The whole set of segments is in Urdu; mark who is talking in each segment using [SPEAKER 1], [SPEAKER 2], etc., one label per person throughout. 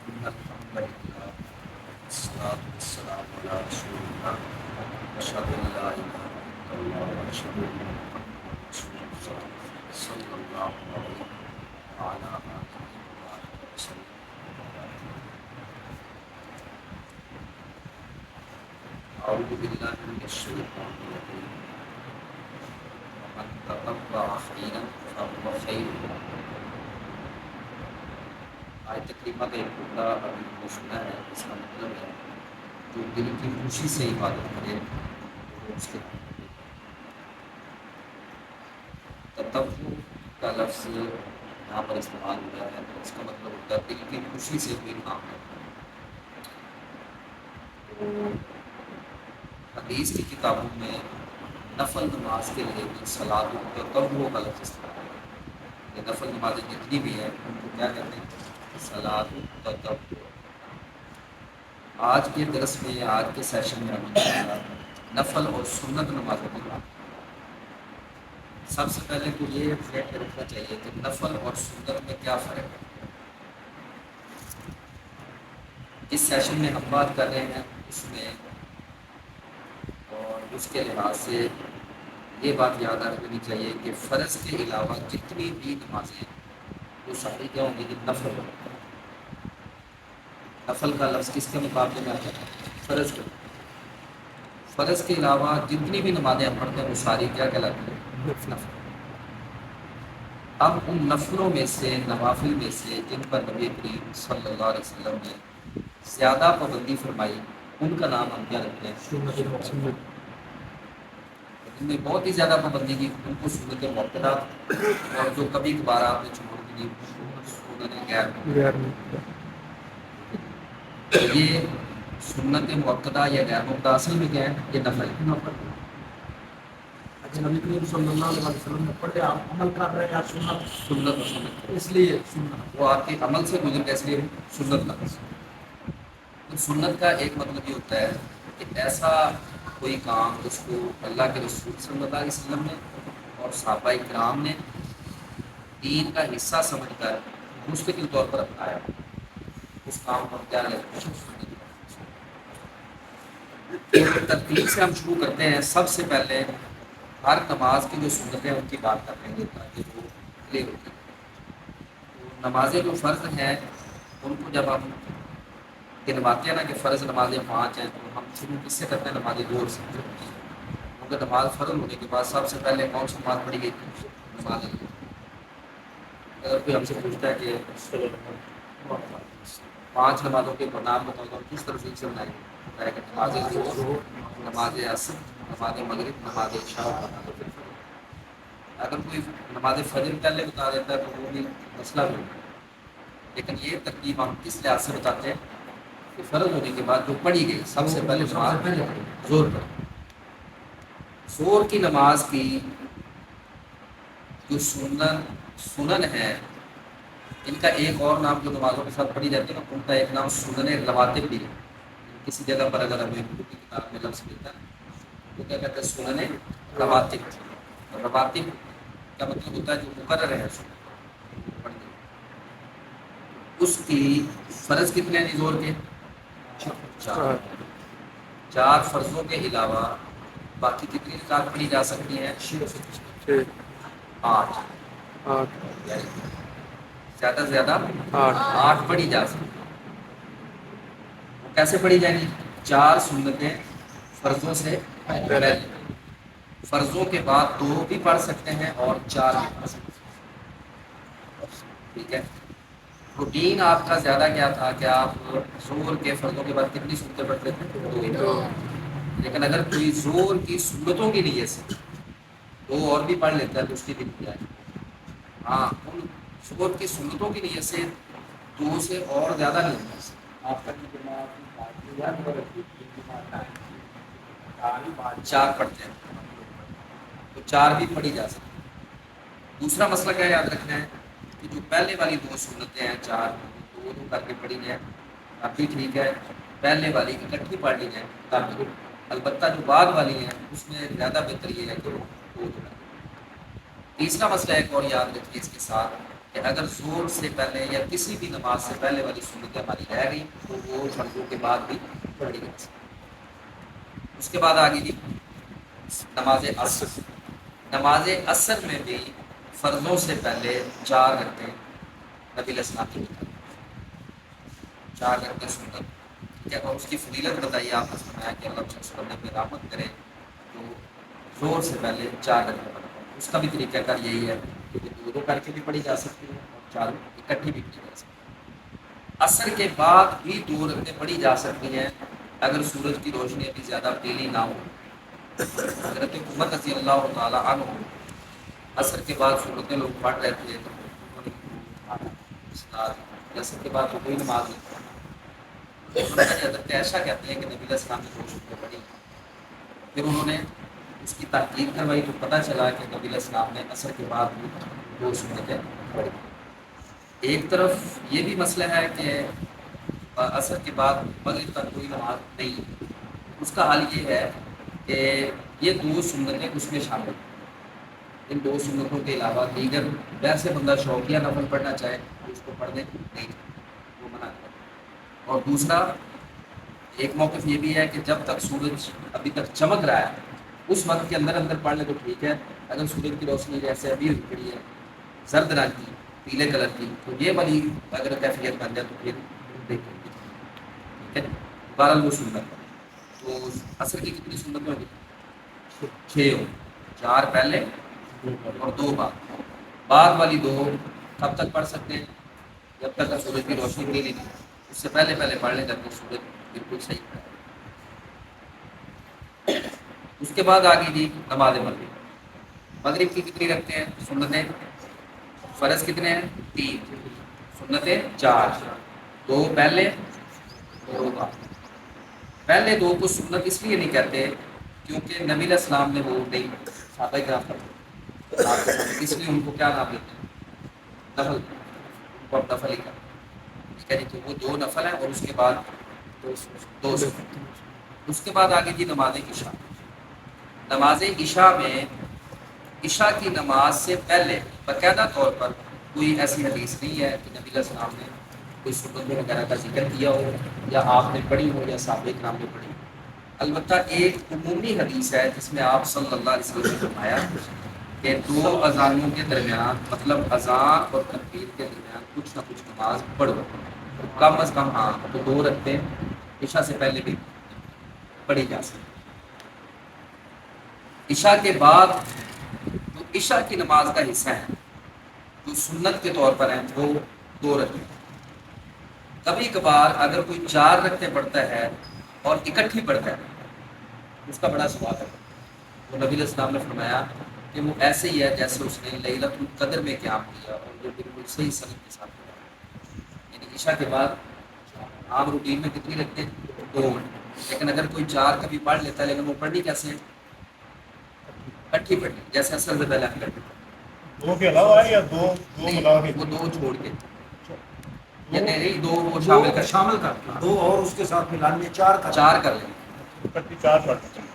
[SPEAKER 1] إن الحمد لله والصلاة والسلام على رسول الله أشهد أن لا إله إلا الله وأشهد أن محمدا رسول الله صلى الله عليه وعلى آله وصحبه وسلم. أعوذ بالله من الشيطان الرجيم. ومن تطوع خيرا فهو خير له. آیت کریمہ کا ایک ٹکڑا ابھی ہم نے سنا ہے، اس کا مطلب ہے جو دل کی خوشی سے عبادت کرے وہ اس کے تطوع کا لفظ یہاں پر استعمال ہوا ہے، تو اس کا مطلب ہوتا ہے دل کی خوشی سے کوئی کام کرنا. تو حدیث کی کتابوں میں نفل نماز کے لیے بھی صلاۃ التطوع کا لفظ استعمال ہے. یہ نفل نمازیں جتنی بھی ہیں ان کو کیا کہتے ہیں؟ صلاۃ التطوع. آج کے درس میں، آج کے سیشن میں ہم انشاءاللہ نفل اور سنت نمازوں کی بات. سب سے پہلے تو یہ فیکٹ رکھنا چاہیے کہ نفل اور سنت میں کیا فرق ہے. جس سیشن میں ہم بات کر رہے ہیں اس میں اور اس کے لحاظ سے یہ بات یاد رکھنی چاہیے کہ فرض کے علاوہ جتنی بھی نمازیں وہ ساری کیا ہوں گی کہ نفل ہوں. نفل کا لفظ کس کے مقابلے میں آتا ہے؟ فرض کے. فرض کے علاوہ جتنی بھی نمازیں ہم پڑھتے ہیں وہ ساری کیا کہلاتی ہیں؟ نفل. اب ان نفلوں میں سے، نوافل میں سے جن پر نبی کریم صلی اللہ علیہ وسلم نے زیادہ پابندی فرمائی ان کا نام ہم کیا رکھتے ہیں؟ سنت. جن میں بہت ہی زیادہ پابندی کی ان کو سنت مؤکدہ، اور جو کبھی کبھار آپ نے چھوڑ دی سنت غیر. یہ سنت مؤکدہ یا غیر مؤکدہ اصل میں کیا ہے؟ یہ نفل ہے. اچھا، نبی کریم صلی اللہ علیہ وسلم نے پڑھے، آپ عمل کر رہے ہیں، آپ سنت اس لیے سنت وہ آپ کے عمل سے گزر کے اس لیے سنت لفظ. تو سنت کا ایک مطلب یہ ہوتا ہے کہ ایسا کوئی کام اس کو اللہ کے رسول صلی اللہ علیہ وسلم نے اور صحابہ کرام نے دین کا حصہ سمجھ کر مستقل طور پر اپنایا، اس کام پر کیا لگتا ہے. ترتیب سے ہم شروع کرتے ہیں. سب سے پہلے ہر نماز کی جو سنتیں ہیں ان کی بات کر رہے ہیں تاکہ وہ کلیئر ہوتی ہیں. نمازیں جو فرض ہیں ان کو جب ہم گنواتے ہیں نا کہ فرض نمازیں 5 ہیں، تو ہم شروع کس سے کرتے ہیں؟ نماز ظہر سے. کیونکہ نماز فرض ہونے کے بعد سب سے پہلے کون سی نماز پڑھی گئی تھی؟ نماز ظہر. اگر کوئی ہم سے پوچھتا ہے کہ 5 نمازوں کے نام بتاؤ تو ہم کس ترتیب سے بنائیں گے؟ کہ نماز ظہر، نماز عصر، نماز مغرب، نماز عشاء اور نماز فجر. اگر کوئی نماز فجر پہلے بتا دیتا ہے تو وہ بھی مسئلہ بھی ہوتا ہے. لیکن یہ ترتیب ہم کس لحاظ سے بتاتے ہیں کہ فرض ہونے کے بعد جو پڑھی گئی سب سے پہلے نماز زور پر. زور کی نماز کی جو سنن ہے، ان کا ایک اور نام جو نمازوں کے ساتھ پڑھی جاتی ہے نا، ان کا ایک نام سنن رواتب بھی ہے. کسی جگہ پر اگر ہمیں اردو کی کتاب میں لفظ ملتا ہے تو کیا کہتے ہیں؟ سنن رواتب. رواتب کا مطلب ہوتا ہے جو مقرر ہے پڑھنے. اس کی فرض کتنے ہیں زور کے؟ 4. 4 فرضوں کے علاوہ باقی کتنی رکعت پڑھی جا سکتی ہیں؟ 8. زیادہ سے زیادہ 8 پڑھی جا سکتی ہیں. وہ کیسے پڑھی جائیں گی؟ 4 سنتیں فرضوں سے پہلے، فرضوں کے بعد 2 بھی پڑھ سکتے ہیں اور 4 بھی پڑھ سکتے ہیں. ٹھیک ہے. روٹین آپ کا زیادہ کیا تھا کہ آپ زور کے فرضوں کے بعد کتنی سنتیں پڑھتے تھے؟ 2 ہی. لیکن اگر کوئی زور کی سنتوں کی نیت سے 2 اور بھی پڑھ لیتا ہے تو اس کی بھی نہیں جائے. ہاں، ان زور کی سنتوں کی نیت سے 2 سے اور زیادہ نہیں ہوتا. آپ کا 4 پڑھتے ہیں تو 4 بھی پڑھی جا سکتی. دوسرا مسئلہ کیا یاد رکھنا ہے کہ جو پہلے والی 2 سنتیں ہیں 4 تو وہ کر کے پڑھی جائیں اب بھی ٹھیک ہے. پہلے والی اکٹھی پڑھ لی جائیں تاکہ، البتہ جو بعد والی ہیں اس میں زیادہ بہتر یہ ہے کہ وہ 2 دو. تیسرا مسئلہ ایک اور یاد رکھیے اس کے ساتھ کہ اگر زور سے پہلے یا کسی بھی نماز سے پہلے والی سنتیں ہماری رہ گئی تو وہ فرضوں کے بعد بھی پڑھی جا سکتی. اس کے بعد آگے جی نماز عصر. نماز عصر میں بھی فرضوں سے پہلے 4 رکعتیں نبی علیہ السلام کی 4 رکعتیں سنت. ٹھیک ہے. اور اس کی فضیلت بتائیے آپ نے فرمایا کہ اللہ صلی اللہ علیہ وسلم پہ رحمت کرے تو زور سے پہلے 4 رکعتیں پڑھیں. اس کا بھی طریقہ کار یہی ہے کہ 2 کر کے بھی پڑھی جا سکتی ہے اور 4 اکٹھی بھی پڑھی جا سکتی ہے. عصر کے بعد بھی 2 رکعتیں پڑھی جا سکتی ہیں اگر سورج کی روشنی ابھی زیادہ پیلی نہ ہو. حضرت عمر رضی اللہ تعالیٰ عنہ عصر کے بعد سورتیں لوگ پڑھ رہے تھے تو انہوں نے عصر کے بعد تو کوئی نماز نہیں پڑھی. حضرت عائشہ کہتے ہیں کہ نبی علیہ السلام نے 2 سورتیں پڑھی. پھر انہوں نے اس کی تحقیق کروائی تو پتہ چلا کہ نبی علیہ السلام نے عصر کے بعد بھی 2 سورتیں پڑھی. ایک طرف یہ بھی مسئلہ ہے کہ عصر کے بعد مغرب تک کوئی نماز نہیں ہے. اس کا حل یہ ہے کہ یہ 2 سنتیں اس میں شامل ہیں. ان 2 سنتوں کے علاوہ دیگر ویسے بندہ شوقیہ نفل پڑھنا چاہے تو اس کو پڑھنے نہیں وہ منع کرے. اور دوسرا ایک موقف یہ بھی ہے کہ جب تک سورج ابھی تک چمک رہا ہے اس وقت کے اندر اندر پڑھ لے تو ٹھیک ہے. اگر سورج کی روشنی جیسے ابھی ہوئی پڑی ہے زرد رنگ کی پیلے کلر کی تو یہ والی اگر کیفیت بن جائے تو پھر دیکھیں. ٹھیک ہے. بہرحال وہ سنت تو عصر کی کتنی سنت ہوگی 6 ہو. 4 پہلے اور 2 بعد والی 2 کب تک پڑھ سکتے ہیں جب تک سورج کی روشنی پیلی نہیں. اس سے پہلے پڑھ لیں جب تک سورج بالکل صحیح ہے. اس کے بعد آگے جی نماز مغرب. مغرب کی کتنی رکھتے ہیں سنتیں فرض کتنے ہیں 3 سنتیں 4 2 پہلے 2 بعد. پہلے 2 کو سنت اس لیے نہیں کہتے کیونکہ نبی علیہ السلام نے وہ نہیں صحابہ کرام کرتے اس لیے ان کو کیا نام لیتے ہیں نفل. ان کو اب نفل ہی کرتے. ٹھیک ہے جی. تو وہ 2 نفل ہیں اور اس کے بعد 2 سنت. اس کے بعد آگے جی نماز عشاء. نماز عشاء میں عشاء کی نماز سے پہلے باقاعدہ طور پر کوئی ایسی حدیث نہیں ہے کہ نبی علیہ السلام نے کوئی سنت وغیرہ کا ذکر کیا ہو یا آپ نے پڑھی ہو یا صحابہ کرام نے پڑھی. البتہ ایک عمومی حدیث ہے جس میں آپ صلی اللہ علیہ وسلم نے فرمایا کہ 2 اذانوں کے درمیان مطلب اذان اور تکبیر کے درمیان کچھ نہ کچھ نماز پڑھو. کم از کم ہاں تو 2 رکھتے عشاء سے پہلے بھی پڑھی جا سکتی. عشاء کے بعد جو عشاء کی نماز کا حصہ ہے جو سنت کے طور پر ہیں وہ 2 رکھتے. کبھی کبھار اگر کوئی 4 رکعتیں پڑھتا ہے اور اکٹھی پڑھتا ہے اس کا بڑا ثواب ہے. وہ نبی علیہ السلام نے فرمایا کہ وہ ایسے ہی ہے جیسے اس نے لیلۃ القدر میں قیام کیا اور وہ بالکل صحیح سنت کے ساتھ کیا. یعنی عشاء کے بعد عام روٹین میں کتنی رکھتے ہیں 2. لیکن اگر کوئی 4 کبھی پڑھ لیتا ہے لیکن وہ پڑھنی کیسے ہے اکٹھی پڑھنی جیسے اصل سے پہلے ہم کرتے ہیں
[SPEAKER 2] 2 کے علاوہ ہے یا 2 ملا کے
[SPEAKER 1] وہ 2 چھوڑ کے یعنی 2 وہ شامل کر
[SPEAKER 3] 2 اور اس کے ساتھ ملا لیے 4
[SPEAKER 1] کر لیں.
[SPEAKER 2] اکٹھی 4 پڑھتے ہیں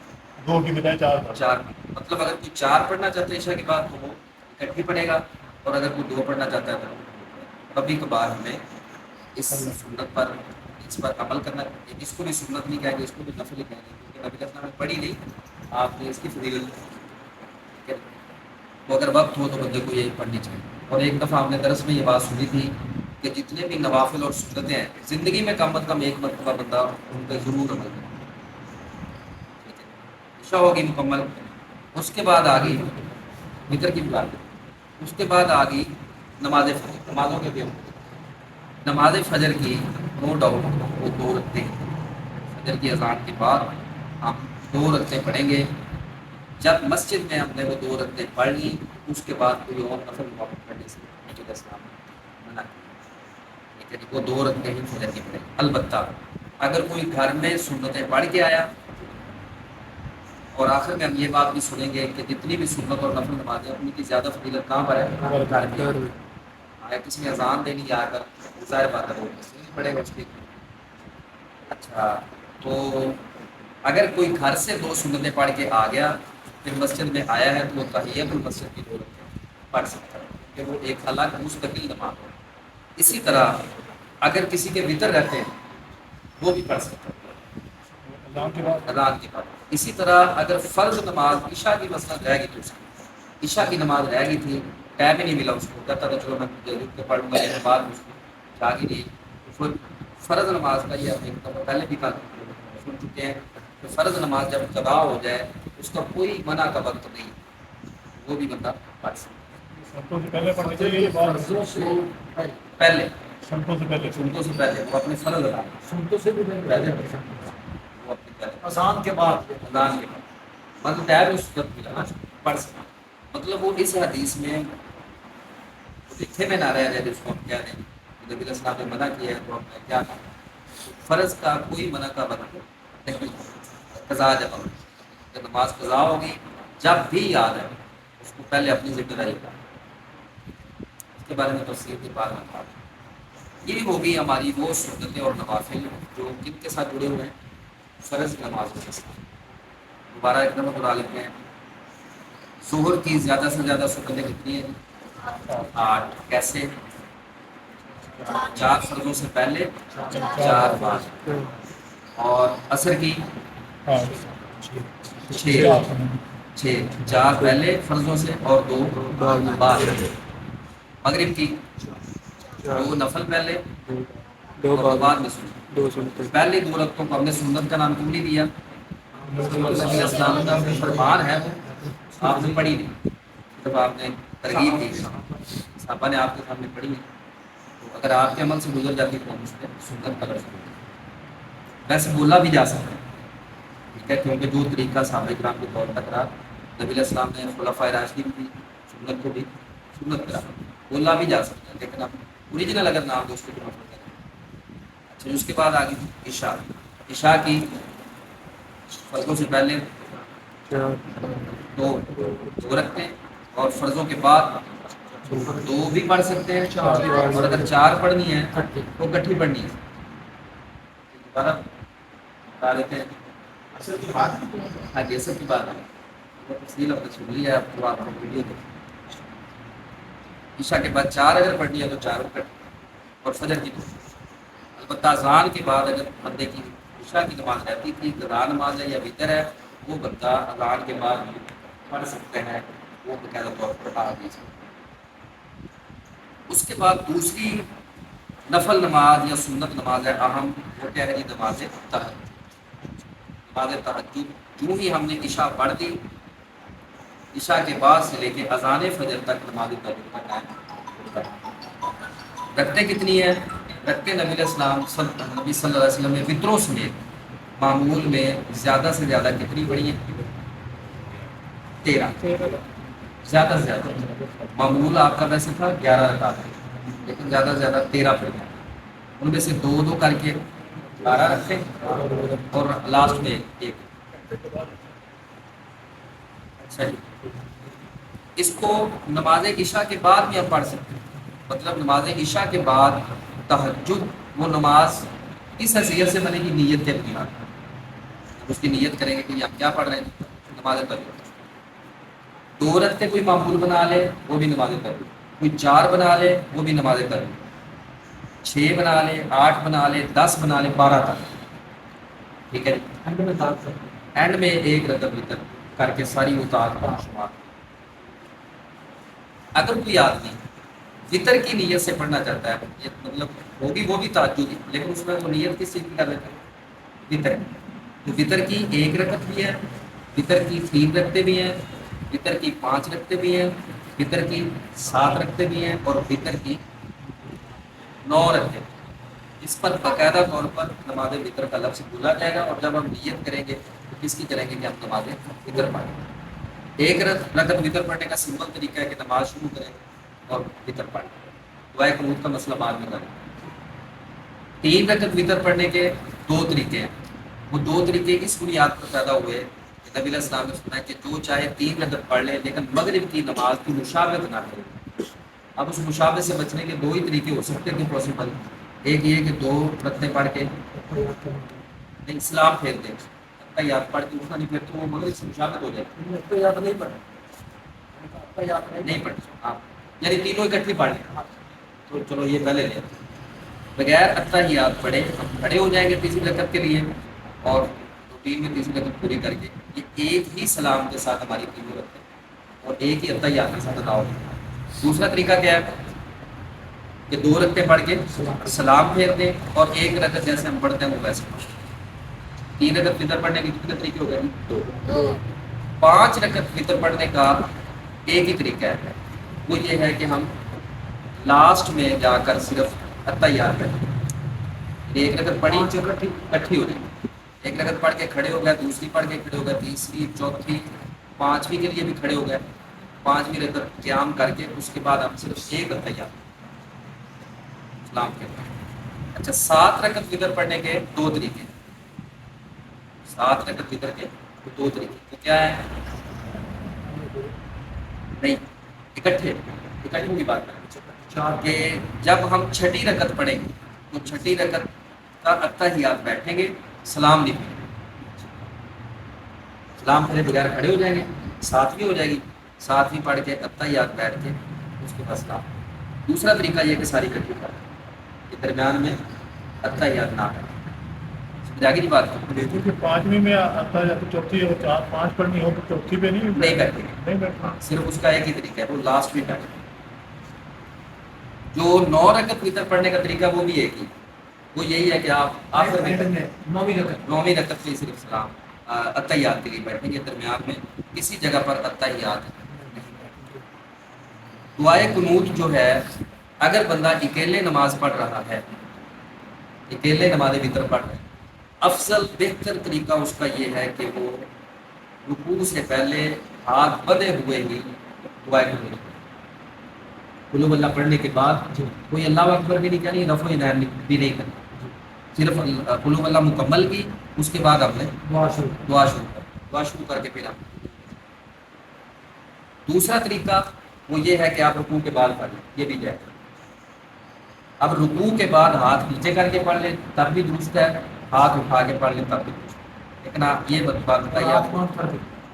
[SPEAKER 2] 2 کی بجائے 4
[SPEAKER 1] 4 مطلب اگر کوئی 4 پڑھنا چاہتا ہے عشاء کے بعد تو وہ اکٹھی پڑھے گا اور اگر کوئی 2 پڑھنا چاہتا ہے تو کبھی کبھار ہمیں اس سنت پر اس پر عمل کرنا. اس کو بھی سنت نہیں کہیں گے اس کو بھی نفل ہی کہیں گے کیونکہ نبی علیہ السلام نے پڑھی نہیں آپ نے اس کی فضیلت ٹھیک ہے. تو اگر وقت ہو تو بندے کو یہ پڑھنی چاہیے. اور ایک دفعہ ہم نے درس میں یہ بات سنی تھی کہ جتنے بھی نوافل اور سنتیں ہیں زندگی میں کم از کم ایک مرتبہ بندہ ان پہ ضرور عمل کرے. عشاء ہوگی مکمل. اس کے بعد آگئی وتر کی بات. اس کے بعد آگئی نماز فجر. نمازوں کے بھی نماز فجر کی نو ڈاؤٹ وہ 2 رکھتے ہیں. فجر کی اذان کے بعد ہم 2 رکعتیں پڑھیں گے. جب مسجد میں ہم نے وہ 2 رکعتیں پڑھ لی اس کے بعد کوئی اور نفل مقام پڑھنے سے نبی علیہ السلام نے منع کیا. ٹھیک ہے. وہ 2 رکعتیں ہی فجر کی پڑھیں. البتہ اگر کوئی گھر میں سنتیں پڑھ کے آیا اور آخر میں ہم یہ بات بھی سنیں گے کہ جتنی بھی سنت اور نفل نمازیں ان کی زیادہ فضیلت کہاں پر ہے گھر میں. یا کسی نے اذان دینی یا کر ظاہر بات ہے وہ پڑے گا اس کی. اچھا تو اگر کوئی گھر سے 2 سنتیں پڑھ کے آ گیا پھر مسجد میں آیا ہے تو وہ تحیت المسجد کی 2 رکعتیں پڑھ سکتا ہے. کہ وہ ایک الگ مستقل نماز ہے. اسی طرح اگر کسی کے وطر رہتے ہیں وہ بھی پڑھ سکتے ہیں
[SPEAKER 2] اذان کے بعد
[SPEAKER 1] اذان کے بعد. اسی طرح اگر فرض نماز عشاء کی مثلاً رہ گئی تو اس کی عشاء کی نماز رہ گئی تھی, ٹائم ہی نہیں ملا اس کو, کہتا تھا چلو میں ضرور کے پڑھ لوں گا, لیکن بعد میں اس کو جاگی نہیں. پھر فرض نماز کا یہ ہم ایک دفعہ پہلے بھی سن چکے ہیں کہ فرض نماز جب قضا ہو جائے اس کا کوئی منع کا وقت نہیں, وہ بھی بندہ پڑھ سکتا
[SPEAKER 2] سنتوں سے پہلے پڑھنا چاہیے یہ بات
[SPEAKER 3] فرضوں سے
[SPEAKER 1] ہے. پہلے
[SPEAKER 2] سنتوں سے پہلے
[SPEAKER 1] سنتوں سے پہلے وہ اپنے فرض ادا کریں.
[SPEAKER 3] سنتوں سے بھی پہلے
[SPEAKER 1] وہ اپنے پہلے
[SPEAKER 3] اذان کے بعد
[SPEAKER 1] اذان کے بعد مطلب ٹائم اس وقت ملا پڑھ سکتا. مطلب وہ اس حدیث میں لکھے میں نہ رہ جائے جس کو ہم کہہ دیں نبی علیہ السلام نے منع کیا ہے تو ہم نے کیا کہا, فرض کا کوئی منع کا وقت نہیں. قضا جب ہم جب نماز قضا ہوگی جب بھی یاد ہے اس کو پہلے اپنی ذمہ داری کا, اس کے بارے میں تفصیل کے بعد ہم بات. یہ ہوگی ہماری وہ سنتیں اور نوافل جو کن کے ساتھ جڑے ہوئے ہیں فرض نماز کے ساتھ. دوبارہ ایک دفعہ بتا لیتے ہیں. ظہر کی زیادہ سے زیادہ سنتیں کتنی ہیں؟ 8. کیسے؟ 4 فرضوں سے پہلے 4 بعد, اور عصر کی 6 4 پہلے فرضوں سے اور 2 بعد. مغرب کی 2 نفل پہلے اور بعد میں سنت. پہلی 2 رکعتوں کو ہم نے سنت کا نام کیوں نہیں دیا؟ نبی علیہ السلام کا فرمان ہے وہ آپ نے پڑھی نہیں, جب آپ نے ترغیب دی صحابہ نے آپ کے سامنے پڑھی ہے, تو اگر آپ کے عمل سے گزر جاتی تو ہم اس پہ سنت کا لفظ ویسے بولا بھی جا سکتا ہے, ٹھیک ہے, کیونکہ جو طریقہ صحابہ کرام کے طور تک رہا نبی علیہ السلام نے خلفائے راشدین کی سنت کو بھی سنت کرا, بولا بھی جا سکتا ہے, لیکن اب اوریجنل اگر نام دو اس کے طرف. اچھا, اس کے بعد آگے عشاء. عشاء کی فرضوں سے پہلے 2 رکھتے ہیں اور فرضوں کے بعد 2 بھی پڑھ سکتے ہیں, اور اگر 4 پڑھنی ہے تو کٹھی پڑھنی ہے. دوبارہ بتا دیتے ہیں. ہاں جی, اصل کی بات ہے, تفصیل اب سن لی ہے, اب تو آپ کو ویڈیو دیکھیں. عشاء کے بعد 4 اگر پڑھنی ہے تو 4 کٹ, اور فجر کی 2. البتہ اذان کے بعد اگر بندے کی عشاء کی نماز رہتی تھی, قضا نماز ہے یا وتر ہے, وہ بندہ اذان کے بعد پڑھ سکتے ہیں, وہ باقاعدہ طور پر پڑھا دی سکتے. اس کے بعد دوسری نفل نماز یا سنت نماز ہے اہم, وہ کیا ہے جی؟ نماز تہجد. نماز تہجد کیوں ہی ہم نے عشاء پڑھ دی, عشاء کے بعد سے لے کے اذان فجر تک نماز تہجد کا ٹائم. رکعتیں کتنی ہیں؟ رکعتیں نبی علیہ السلام نبی صلی اللہ علیہ وسلم نے وطروں سمیت معمول میں زیادہ سے زیادہ کتنی پڑھی ہیں؟ 13. زیادہ سے زیادہ معمول آپ کا ویسے تھا 11 رکعت, لیکن زیادہ سے زیادہ 13 پڑھ ہیں. ان میں سے 2 کر کے 12 رکھتے اور لاسٹ میں 1. صحیح. اس کو نماز عشاء کے بعد بھی ہم پڑھ سکتے ہیں. مطلب نماز عشاء کے بعد تہجد وہ نماز اس حیثیت سے بنے گی نیت کے بنا, اس کی نیت کریں گے کہ ہم کیا پڑھ رہے ہیں, نماز تہجد. 2 رکعتیں کوئی معمول بنا لے وہ بھی نماز تہجد, کوئی 4 بنا لے وہ بھی نماز تہجد, 6 بنا لے, 8 بنا لے, 10 بنا لے, 12 تک. ٹھیک ہے, اینڈ میں 1 رکعت وتر کر کے ساری اطاعت کا شمار. اگر کوئی آدمی وطر کی نیت سے پڑھنا چاہتا ہے, مطلب ہوگی وہ بھی تہجد, لیکن اس میں وہ نیت کس چیز کی کر لیتا ہے؟ وطر. تو وطر کی 1 رکعت بھی ہے, وطر کی 3 رکعتیں بھی ہیں, وطر کی 5 رکعتیں بھی ہیں, وطر کی 7 رکعتیں بھی ہیں, اور وطر کی 9 رکعتیں. اس پر باقاعدہ طور پر نماز وطر کا لفظ بولا جائے گا, اور جب ہم نیت کریں گے تو کس کی کریں گے کہ ہم نماز وطر پڑھیں گے. 1 رکعت وطر پڑھنے کا سمپل طریقہ ہے کہ نماز شروع کریں اور وطر پڑھیں. دعائے قنوت کا مسئلہ بعد میں کریں. 3 رکعت وطر پڑھنے کے 2 طریقے ہیں. وہ 2 طریقے اس بنیاد پر پیدا ہوئے کہ نبی علیہ السلام نے سنا کہ جو چاہے 3 رکعت پڑھ لے لیکن مغرب کی نماز کی مشابہت نہ کرے. اب اس مشابہت سے بچنے کے 2 ہی طریقے ہو سکتے ہیں پاسبل. ایک یہ کہ 2 رکعتیں پڑھ کے نہیں سلام پھیر دیں, یاد پڑھ کے اٹھنا نہیں, پھر تو وہ مغرب سے مشابہت ہو جائے.
[SPEAKER 3] یاد نہیں پڑا,
[SPEAKER 1] نہیں پڑھ. ہاں, یعنی تینوں اکٹھی پڑھ لیں. تو چلو یہ پہلے لیں. بغیر اتحیات پڑھے ہم کھڑے ہو جائیں گے تیسری رکعت کے لیے اور روٹین میں تیسری رکعت پوری کر کے یہ ایک ہی سلام کے ساتھ ہماری تینوں رکعتیں اور ایک ہی اتحیات کے ساتھ ادا ہوگی. دوسرا طریقہ کیا ہے کہ 2 رکعتیں پڑھ کے سلام پھیر دیں اور ایک رکعت جیسے ہم پڑھتے ہیں وہ ویسے پڑھیں. 3 رکعت فطر پڑھنے کے کتنے طریقے ہو گئے؟ 2. 5 رکعت فطر پڑھنے کا ایک ہی طریقہ ہے, وہ یہ ہے کہ ہم لاسٹ میں جا کر صرف اتحیات پڑھیں. ایک رکعت پڑھی اکٹھی ہو جائے, ایک رکعت پڑھ کے کھڑے ہو گئے, دوسری پڑھ کے کھڑے ہو گئے, تیسری, چوتھی, 5ویں کے لیے بھی کھڑے ہو گئے, 5ویں رکعت قیام کر کے اس کے بعد ہم صرف ایک اتحیات سلام کے بعد. اچھا 7 رکعت فطر پڑھنے کے 2 طریقے, 7 رکعت فطر کے 2 طریقے تو کیا ہے؟ نہیں اکٹھے کی بات کریں کہ جب ہم چھٹی رکعت پڑھیں گے تو چھٹی رکعت کا اتحیات بیٹھیں گے, سلام نہیں پڑھیں گے. سلام پڑھے بغیر کھڑے ہو جائیں گے, 7ویں ہو جائے گی, 7ویں پڑھ کے اتحیات بیٹھ کے اس کے بعد سلام. دوسرا طریقہ یہ کہ ساری اکٹھی پڑھیں کہ درمیان میں اتحیات نہ کریں. سمجھ آ گئی بات کو؟
[SPEAKER 2] دیکھو کہ 5ویں میں آتا ہے تو چوتھی اور 4 5 پڑھنی ہو تو چوتھی پہ نہیں
[SPEAKER 1] بیٹھیں گے,
[SPEAKER 2] نہیں بیٹھنا.
[SPEAKER 1] صرف اس کا ایک ہی طریقہ ہے, وہ لاسٹ میں بیٹھیں. جو 9 رکعت فطر پڑھنے کا طریقہ وہ بھی ایک ہی, وہ یہی ہے کہ آپ آخر میں 9ویں رکعت میں صرف سلام اتحیات کے لیے بیٹھیں گے, درمیان میں کسی جگہ پر اتحیات نہیں بیٹھیں گے. دعائے قنوت جو ہے اگر بندہ اکیلے نماز پڑھ رہا ہے, اکیلے نماز وطر پڑھ رہا ہے, افضل بہتر طریقہ اس کا یہ ہے کہ وہ رکوع سے پہلے ہاتھ بندھے ہوئے ہی دعائے قنوت قل ہو اللہ پڑھنے کے بعد کوئی اللہ اکبر بھی نہیں کرنی, رفع یدین بھی نہیں کرنی, صرف قل ہو اللہ مکمل کی, اس کے بعد ہم نے دعا شروع کر کے پھر ہم. دوسرا طریقہ وہ یہ ہے کہ آپ رکوع کے بعد پڑھ لیں, یہ بھی جائے. اب رکوع کے بعد ہاتھ نیچے کر کے پڑھ لیں تب بھی درست ہے, ہاتھ اٹھا کے پڑھ لیں تب بھی درست ہے. لیکن آپ یہ بات بتائیے آپ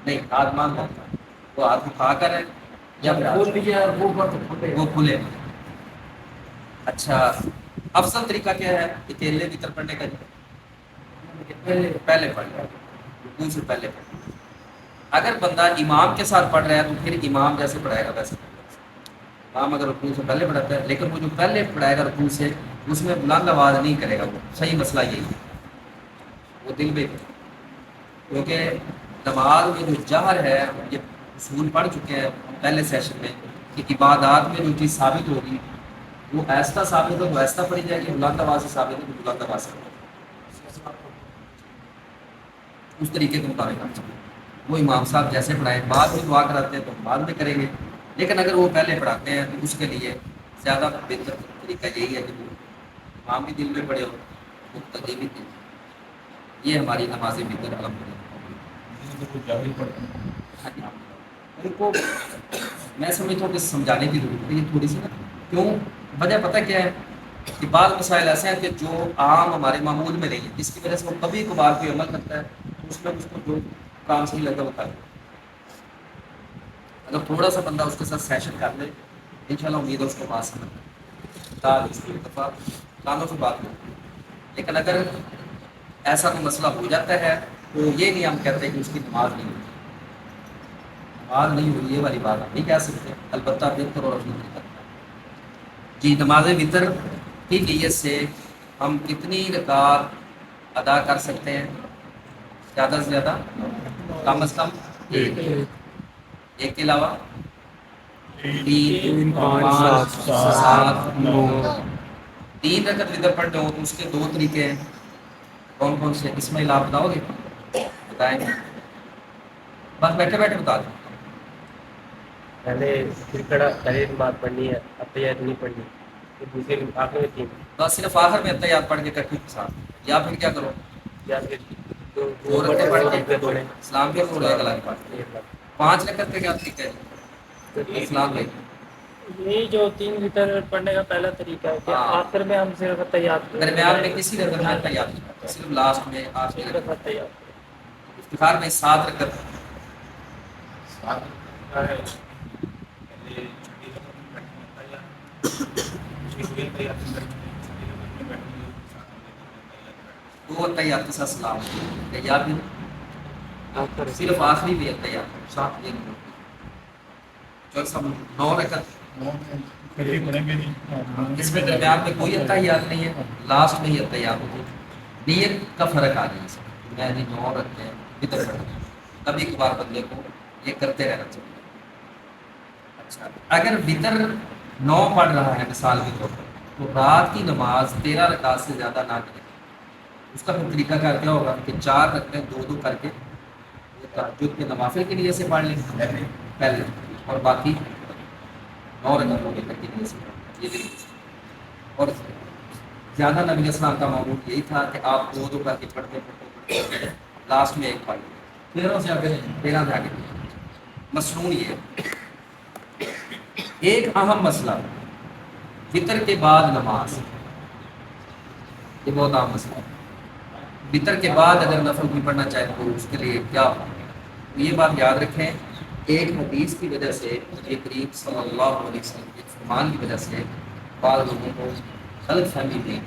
[SPEAKER 1] نہیں ہاتھ مان وہ ہاتھ اٹھا کر ہے یا وہ کھلے. اچھا افضل طریقہ کیا ہے اکیلے وطر پڑھنے کا؟ پہلے پڑھ لیں, رکوع سے پہلے پڑھ لیں. اگر بندہ امام کے ساتھ پڑھ رہا ہے تو پھر امام جیسے پڑھائے گا ویسے پڑھے گا. امام اگر رکوع سے پہلے پڑھاتا ہے, لیکن وہ جو پہلے پڑھائے گا رکوع سے اس میں بلند آواز نہیں کرے گا, وہ صحیح مسئلہ یہی ہے, وہ دل میں, کیونکہ نماز میں جو جہر ہے یہ اصول پڑھ چکے ہیں پہلے سیشن میں کہ عبادات میں جو چیز ثابت ہوگی وہ ایسا ثابت ہو تو ایسا پڑھی جائے گی, بلند آواز سے ثابت ہو تو بلند آواز سے اس طریقے کے مطابق آپ چلیں. وہ امام صاحب جیسے پڑھائیں, بعد میں دعا کراتے ہیں تو بعد میں کریں گے, لیکن اگر وہ پہلے پڑھاتے ہیں تو اس کے لیے زیادہ بہتر طریقہ یہی ہے کہ وہ امام بھی دل میں پڑھے ہو, مقتدی بھی دل. یہ ہماری نماز وطر ان کو میں سمجھتا ہوں کہ سمجھانے کی ضرورت ہے یہ تھوڑی سی نا. کیوں وجہ پتہ کیا ہے کہ بعض مسائل ایسے ہیں کہ جو عام ہمارے معمول میں نہیں ہے, جس کی وجہ سے وہ کبھی کبھار کوئی عمل کرتا ہے تو اس میں اس کو جو کام صحیح لگتا ہے وہ کر لے. اگر تھوڑا سا بندہ اس کے ساتھ سیشن کر لے انشاءاللہ امید ہے اس کو بات سمجھ اس کی دفعہ کانوں سے بات کرتے. لیکن اگر ایسا کوئی مسئلہ ہو جاتا ہے تو یہ نہیں ہم کہتے کہ اس کی نماز نہیں ہوئی, نماز نہیں ہوئی یہ والی بات ہم نہیں کہہ سکتے, البتہ بہتر اور افضل طریقہ. جی نماز وطر کی نیت سے ہم کتنی رکعت ادا کر سکتے ہیں؟ زیادہ سے زیادہ, کم از کم ایک کے علاوہ 3 5 7 9. 3 رکعت وطر پڑھتے ہو تو اس کے 2 طریقے ہیں, کون کون سے؟ اسماعیل آپ بتاؤ گے؟ بتائیں گے, بس بیٹھے بیٹھے بتا دیں.
[SPEAKER 4] پہلے بات پڑھنی ہے, اتحیات نہیں پڑھنی, دوسرے آخر میں 3,
[SPEAKER 1] بس صرف آخر میں اتحیات پڑھ کے کٹھی کے ساتھ, یا پھر کیا کرو
[SPEAKER 4] یا پھر
[SPEAKER 1] 2 رکعتیں پڑھ کے
[SPEAKER 4] پڑھیں,
[SPEAKER 1] اسلام کے چھوڑے ایک الگ پڑھ. 5 رکعت کا کیا طریقہ ہے جی؟ اسلام بھائی
[SPEAKER 5] یہی جو 3 لیٹر پڑھنے کا پہلا طریقہ ہے کہ
[SPEAKER 1] ہاں.
[SPEAKER 5] آخر میں ہم صرف اتحیات
[SPEAKER 1] درمیان میں کسی رکعت میں اتحیات نہیں کرتے, صرف لاسٹ میں آخری
[SPEAKER 5] صرف
[SPEAKER 1] رکعت.
[SPEAKER 5] اتحیات.
[SPEAKER 1] افتخار میں 7 رکعت دو اتحیات کے ساتھ سلام تحیات میں صرف آخری بھی اتحیات ساتھ یہ نہیں جو سب 9 رکعت
[SPEAKER 2] کبھی پڑھیں گے نہیں
[SPEAKER 1] اس میں درمیان میں کوئی اتحیات نہیں ہے، لاسٹ میں ہی اتحیات ہوتی ہے۔ نیت کا فرق آ رہی ہے اس میں، میں نہیں 9 رکھتے ہیں وطر پڑھنا، کبھی کبھار بندے کو یہ کرتے رہنا چاہیے۔ اچھا اگر وطر 9 پڑھ رہا ہے مثال کے طور پر، تو رات کی نماز 13 رکعت سے زیادہ نہ کرے۔ اس کا پھر طریقہ کار کیا ہوگا کہ 4 رکعتیں 2 کر کے تہجد کے نوافل کے لیے سے پڑھ لیں پہلے، اور باقی 9 رکعتوں کے تک کے لیے سے پڑھ لیں۔ یہ طریقہ سے۔ اور زیادہ نبی علیہ السلام کا معمول یہی تھا کہ آپ 2 کر کے پڑھتے لاسٹ میں ایک پڑھ لیں،
[SPEAKER 3] 13 سے آگے
[SPEAKER 1] 13 سے آگے۔ مسنون یہ ہے۔ ایک اہم مسئلہ وطر کے بعد نماز، یہ بہت اہم مسئلہ ہے۔ وطر کے بعد اگر نفل کوئی پڑھنا چاہے تو اس کے لیے کیا ہو؟ یہ بات یاد رکھیں، ایک حدیث کی وجہ سے نبی کریم صلی اللہ علیہ وسلم کے فرمان کی وجہ سے بعض لوگوں کو غلط فہمی ہوئی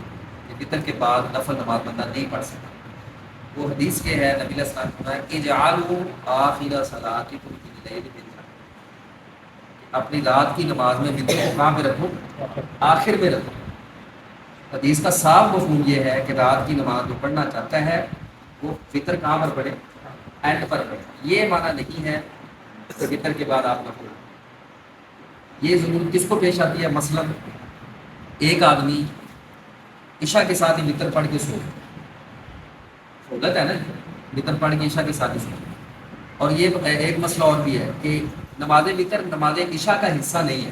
[SPEAKER 1] کہ وطر کے بعد نفل نماز بندہ نہیں پڑھ سکتا۔ وہ حدیث کے ہے، نبی علیہ السلام نے فرمایا اجعلوا آخر صلاتکم باللیل وطرا، اپنی رات کی نماز میں وطر کو کہاں پہ رکھو؟ آخر میں رکھو۔ حدیث کا صاف مفہوم یہ ہے کہ رات کی نماز جو پڑھنا چاہتا ہے وہ وطر کہاں پر پڑھے؟ اینڈ پر پڑھے۔ یہ معنی نہیں ہے کہ وطر کے بعد آپ نہ پڑھیں۔ یہ ضرور کس کو پیش آتی ہے؟ مثلا ایک آدمی عشاء کے ساتھ ہی وطر پڑھ کے سو، سہولت ہے نا، وطر پڑھ کے عشاء کے ساتھ ہی سو۔ اور یہ ایک مسئلہ اور بھی ہے کہ نماز وطر نماز عشاء کا حصہ نہیں ہے،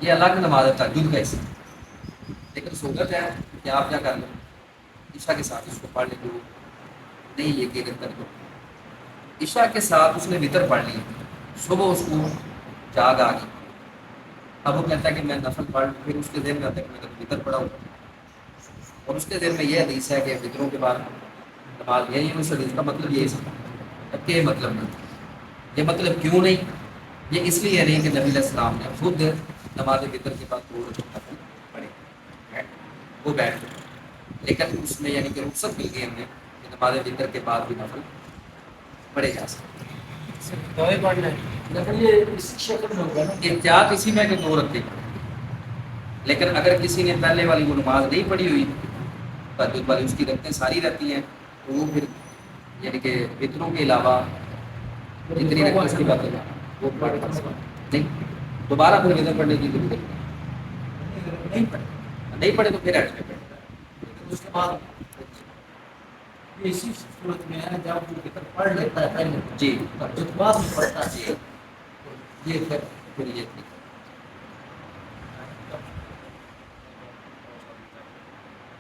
[SPEAKER 1] یہ الگ نماز ہے، تہجد کا حصہ، لیکن سہولت ہے کہ آپ کیا کر لیں، عشاء کے ساتھ اس کو پڑھ لیں۔ جو نہیں یہ کہ کر دو، عشاء کے ساتھ اس نے وطر پڑھ لی، صبح اس کو جاگ آ گئی، اب وہ کہتا ہے کہ میں نفل پڑھ، پھر اس کے ذہن میں آتا ہے کہ میں نے وطر پڑھا ہوں، اور اس کے ذہن میں یہ حدیث ہے کہ وطروں کے بعد نماز یہی ہے، اس حدیث کا مطلب یہی سمجھ کہ یہ مطلب نہیں۔ یہ مطلب کیوں نہیں؟ یہ اس لیے نہیں کہ نبی علیہ السلام نے خود نماز وطر کے بعد 2 رکعت نفل پڑھے، وہ بیٹھ گئے، لیکن اس میں یعنی کہ رخصت مل گئی ہمیں کہ نماز وطر کے بعد بھی نفل پڑھے جا سکتے۔
[SPEAKER 5] دوئے پڑھنا ہے۔
[SPEAKER 3] لیکن یہ اس شکل میں ہوگا نا،
[SPEAKER 1] احتیاط اسی میں کہ 2 رکھتے، لیکن اگر کسی نے پہلے والی وہ نماز نہیں پڑھی ہوئی، تہجد والی اس کی رکعتیں ساری رہتی ہیں، تو وہ پھر یعنی کہ وطروں کے علاوہ جتنی رکعتیں اس کی بات ہے وہ پڑھ نہیں، دوبارہ پھر وطر پڑھنے کی ضرورت
[SPEAKER 3] نہیں پڑھے،
[SPEAKER 1] نہیں پڑھے تو پھر ایڈ میں پڑھے۔
[SPEAKER 3] اس کے بعد یہ اسی صورت میں ہے جب وہ وطر پڑھ لیتا ہے پہلے
[SPEAKER 1] جی
[SPEAKER 3] تہجد بعد میں پڑھتا ہے،
[SPEAKER 1] جی،
[SPEAKER 3] یہ
[SPEAKER 1] پھر یہ ٹھیک۔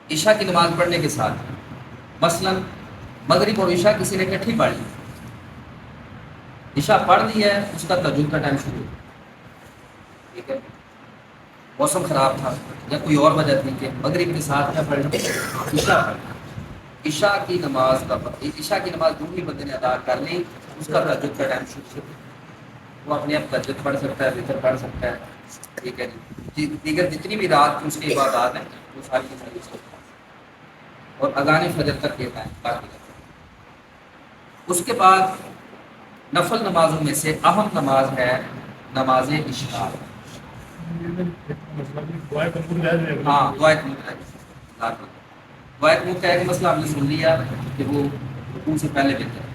[SPEAKER 1] عشاء کی نماز پڑھنے کے ساتھ مثلا مغرب اور عشاء کسی نے اکٹھی پڑھ لی، عشاء پڑھ لی ہے، اس کا تہجد کا ٹائم شروع ہو، ٹھیک ہے، موسم خراب تھا یا کوئی اور وجہ تھی کہ مغرب کے ساتھ کیا پڑھ لی؟ عشاء پڑھ لی۔ عشاء کی نماز کا عشاء کی نماز جو بھی بندے نے ادا کر لی، اس کا تہجد کا ٹائم شروع ہو، وہ اپنے آپ تہجد پڑھ سکتا ہے، وطر پڑھ سکتا ہے، ٹھیک ہے جی۔ دیگر جتنی بھی رات کی اس کی عبادات ہیں وہ ساری کی ساری اس کو اور اذان فجر تک دیتا ہے باقی کا۔ اس کے بعد نفل نمازوں میں سے اہم نماز ہے نماز عشاء۔
[SPEAKER 2] مسئلہ بھی دعائیں قبول جائز ہے۔
[SPEAKER 1] ہاں دعائے قنوت کا ایک مسئلہ آپ نے سن لیا کہ وہ رکوع سے پہلے بہتر ہے۔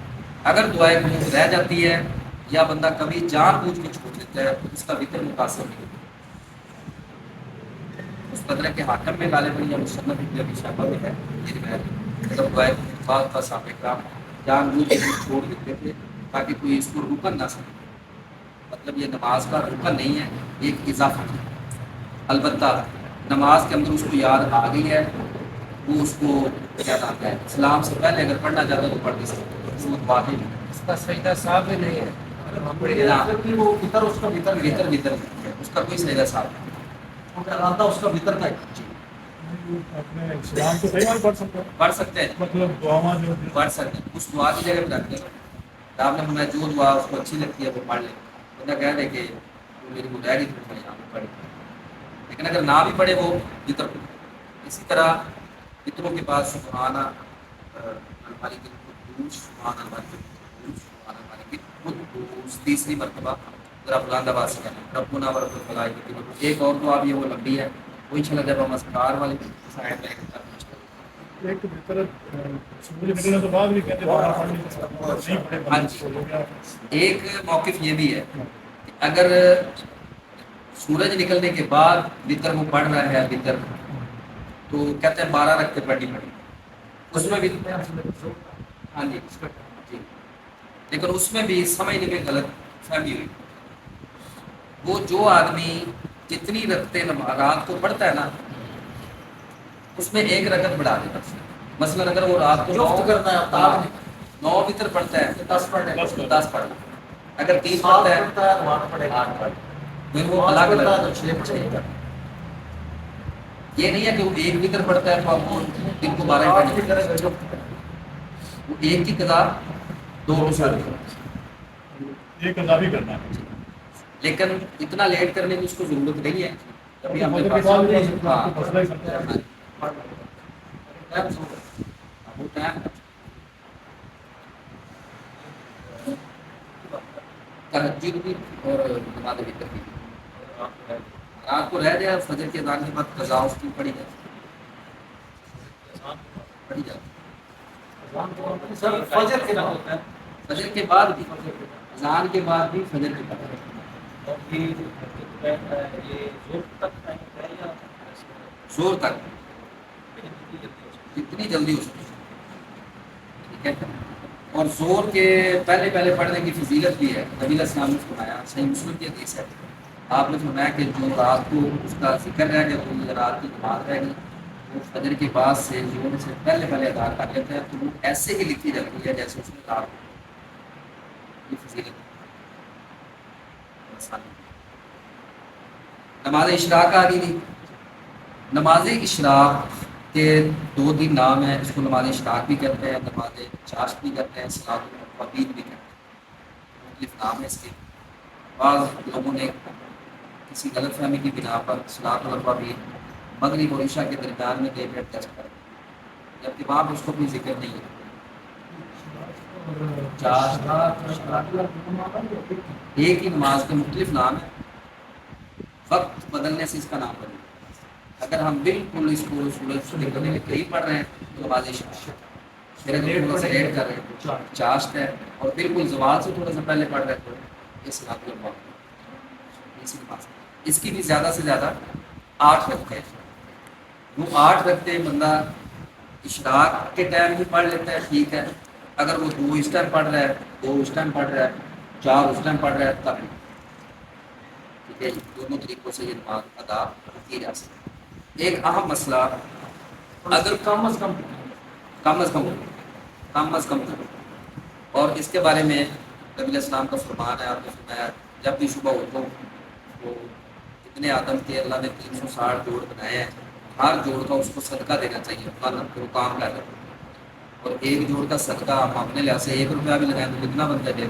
[SPEAKER 1] اگر دعائے قنوت رہ جاتی ہے یا بندہ کبھی جان بوجھ کے چھوڑ دیتا ہے تو اس کا وطر متاثر نہیں ہوتا۔ اس قدر کے حاکم میں غالباً یا مصنف ابن ابی شیبہ میں ہے یہ روایت، مطلب دعائے بعض کا صحابہ کرام جان بوجھ کے چھوڑ دیتے تھے تاکہ کوئی اس کو رکن نہ سکے، مطلب یہ نماز کا رکن نہیں ہے، ایک اضافہ ہے۔ البتہ نماز کے اندر اس کو یاد آ گئی ہے، وہ اس کو یاد آتا ہے، اسلام سے پہلے اگر پڑھنا چاہتا ہے تو پڑھ نہیں سکتا، وہ بات ہی نہیں۔
[SPEAKER 5] اس کا سجدہ صاحب بھی نہیں ہے۔
[SPEAKER 3] وہ وطر اس کا وطر
[SPEAKER 1] وطر وطر اس کا کوئی سجدہ صاحب نہیں۔
[SPEAKER 3] ارادہ اس کا وطر کا
[SPEAKER 2] اپنے اسلام کو صحیح پڑھ سکتا ہے،
[SPEAKER 1] پڑھ سکتے ہیں،
[SPEAKER 2] مطلب دعا جو
[SPEAKER 1] پڑھ سکتے ہیں، اس دعا کی جگہ پہ رکھ دیں۔ آپ نے فرمایا جو دعا اس کو اچھی لگتی ہے وہ پڑھ لیں، بندہ کہہ دے کہ وہ میری کو ڈائری میں یہاں پہ پڑھی، لیکن اگر نہ بھی پڑھے وہ وطر کو. اسی طرح وطروں کے بعد سبحان الملک القدوس سبحان الملک القدوس سبحان الملک القدوس تیسری مرتبہ ذرا بلند آواز سے کہنا ربنا ورب الملائکۃ. ایک اور دعا بھی ہے وہ لمبی ہے وہ انشاءاللہ جب ہم اذکار والے سائڈ میں
[SPEAKER 2] ایک بہتر سورج نکلنے کے بعد بھی کہتے ہیں باہر نہیں پڑے
[SPEAKER 1] ہاں جی. ایک موقف یہ بھی ہے کہ اگر سورج نکلنے کے بعد وطر وہ پڑھ رہا ہے وطر تو کہتے ہیں 12 رکعتیں پڑھنی پڑی اس میں بھی. ہاں جی جی. لیکن اس میں بھی سمجھنے میں غلط فہمی ہوئی. وہ جو آدمی جتنی رکعتیں رات کو پڑھتا ہے نا اس میں ایک رکعت بڑھا دیتا ہے. مثلا اگر وہ رات کو
[SPEAKER 3] جفت کرنا ہے آپ نے
[SPEAKER 1] 9 وطر پڑھتا ہے
[SPEAKER 3] 10 پڑھنے
[SPEAKER 2] 10
[SPEAKER 1] 10 پڑھنا. اگر 3
[SPEAKER 3] سات
[SPEAKER 1] پڑھتا ہے
[SPEAKER 3] پڑھتا ہے تو 8 پڑھے گا
[SPEAKER 1] 8 پڑھ. پھر وہ
[SPEAKER 3] 5
[SPEAKER 1] الگ
[SPEAKER 3] پڑھتا ہے
[SPEAKER 1] الگ.
[SPEAKER 3] تو 6 پڑھے گا.
[SPEAKER 1] یہ نہیں ہے کہ وہ ایک وطر پڑھتا ہے تو آپ کو دن کو 12
[SPEAKER 3] 8
[SPEAKER 1] پڑھنے
[SPEAKER 3] بھی کرے گا جفت کرے
[SPEAKER 1] وہ ایک کی قضا 2 کے ساتھ.
[SPEAKER 2] یہ قضا بھی کرنا ہے.
[SPEAKER 1] لیکن اتنا لیٹ کرنے کی اس کو ضرورت نہیں ہے. کبھی ہم نے
[SPEAKER 2] فجر کے
[SPEAKER 1] پاس
[SPEAKER 2] بعد بھی
[SPEAKER 1] ہاں
[SPEAKER 2] مسئلہ ہی سمجھا ہے.
[SPEAKER 3] گا.
[SPEAKER 1] وہ ٹائم تہجد بھی اور نماز وتر بھی رات کو رہ جائے فجر کے اذان کے بعد قضا اس کی پڑھی جائے پڑھی جائے.
[SPEAKER 3] سر فجر کے بعد ہوتا ہے.
[SPEAKER 1] فجر کے بعد بھی اذان کے بعد بھی فجر کے بعد
[SPEAKER 5] اور پھر یہ زور تک ٹائم ہے یا
[SPEAKER 1] زور تک جتنی جلدی ہو سکے. ٹھیک ہے. اور زور کے پہلے پہلے پڑھنے کی فضیلت بھی ہے. نبی علیہ السلام نے فرمایا صحیح مسلم کی حدیث ہے آپ نے فرمایا کہ جو رات کو اس کا ذکر رہ گیا تو رات کی نماز رہ گئی وہ فجر کے بعد سے زور سے پہلے پہلے ادا کر لیتا ہے تو وہ ایسے ہی لکھی جاتی ہے جیسے اس نے رات کو. یہ فضیلت. نماز اشراق آ گئی تھی. نماز اشراق کے 2-3 نام ہیں. اس کو نماز اشراق بھی کہتے ہیں نماز چاشت بھی کہتے ہیں صلاۃ الفوابین بھی کہتے ہیں. مختلف نام ہے اس کے. بعض لوگوں نے کسی غلط فہمی کی بنا پر صلاۃ الفوابین مغرب اور عشاء کے درمیان میں ڈیٹ ایڈجسٹ کر جبکہ وہاں پہ اس کو کوئی ذکر نہیں ہے. ایک ہی نماز کے مختلف نام ہیں. وقت بدلنے سے اس کا نام بدلے. اگر ہم بالکل اس کو سورج نکلنے کے قریب پڑھ رہے ہیں تو نماز اشراق. پھر اگر تھوڑا سا لیٹ کر رہے ہیں چاشت ہے اور بالکل زوال سے تھوڑا سا پہلے پڑھ رہے ہیں تو یہ صلاۃ الفوابین اسی نماز. اس کی بھی زیادہ سے زیادہ 8 رکھتے ہیں. وہ 8 رکھتے ہیں بندہ اشراق کے ٹائم بھی پڑھ لیتا ہے ٹھیک ہے. اگر وہ 2 اس ٹائم پڑھ رہا ہے 2 اس ٹائم پڑھ رہا ہے 4 اس ٹائم پڑھ رہا ہے تب ٹھیک ہے. دونوں طریقوں سے یہ نماز ادا کی جا سکتی ہے. ایک اہم مسئلہ اگر
[SPEAKER 3] کم از کم
[SPEAKER 1] کم از کم اور اس کے بارے میں نبی علیہ السلام کا فرمان ہے. آپ نے فرمایا جب بھی صبح اٹھو تو جتنے آدم کے اللہ نے 360 جوڑ بنائے ہیں ہر جوڑ کا اس کو صدقہ دینا چاہیے. وہ کام کر رہے ہیں اور ایک جوڑ کا صدقہ آپ اپنے لحاظ سے 1 روپیہ بھی لگائیں تو کتنا بنتا ہے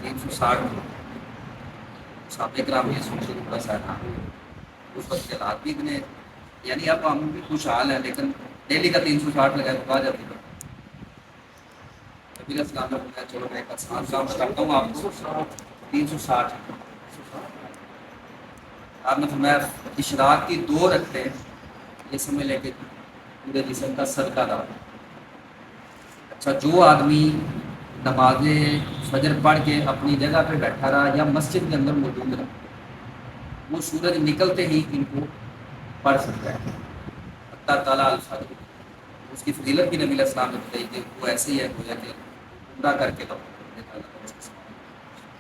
[SPEAKER 1] 360. صحابہ کرام یہ سوچ کے تھوڑا سا اس وقت کے حالات بھی اتنے یعنی اب ہم بھی خوشحال ہیں لیکن ڈیلی کا 360 لگائے تو کہا جاتی ہے. نبی علیہ السلام نے بتایا چلو میں ایک آسان کام کرتا ہوں آپ کو 360. آپ نے فرمایا اشراق کی 2 رکھتے ہیں یہ سمجھ لے کہ پورے جسم کا صدقہ دار. اچھا جو آدمی نماز فجر پڑھ کے اپنی جگہ پہ بیٹھا رہا یا مسجد کے اندر موجود رہا وہ سورج نکلتے ہی ان کو پڑھ سکتا ہے. حتیٰ تعالیٰ الفجر اس کی فضیلت بھی نبی علیہ السلام نے بتائی کہ وہ ایسے ہی ہے گویا کہ پورا کر کے تو.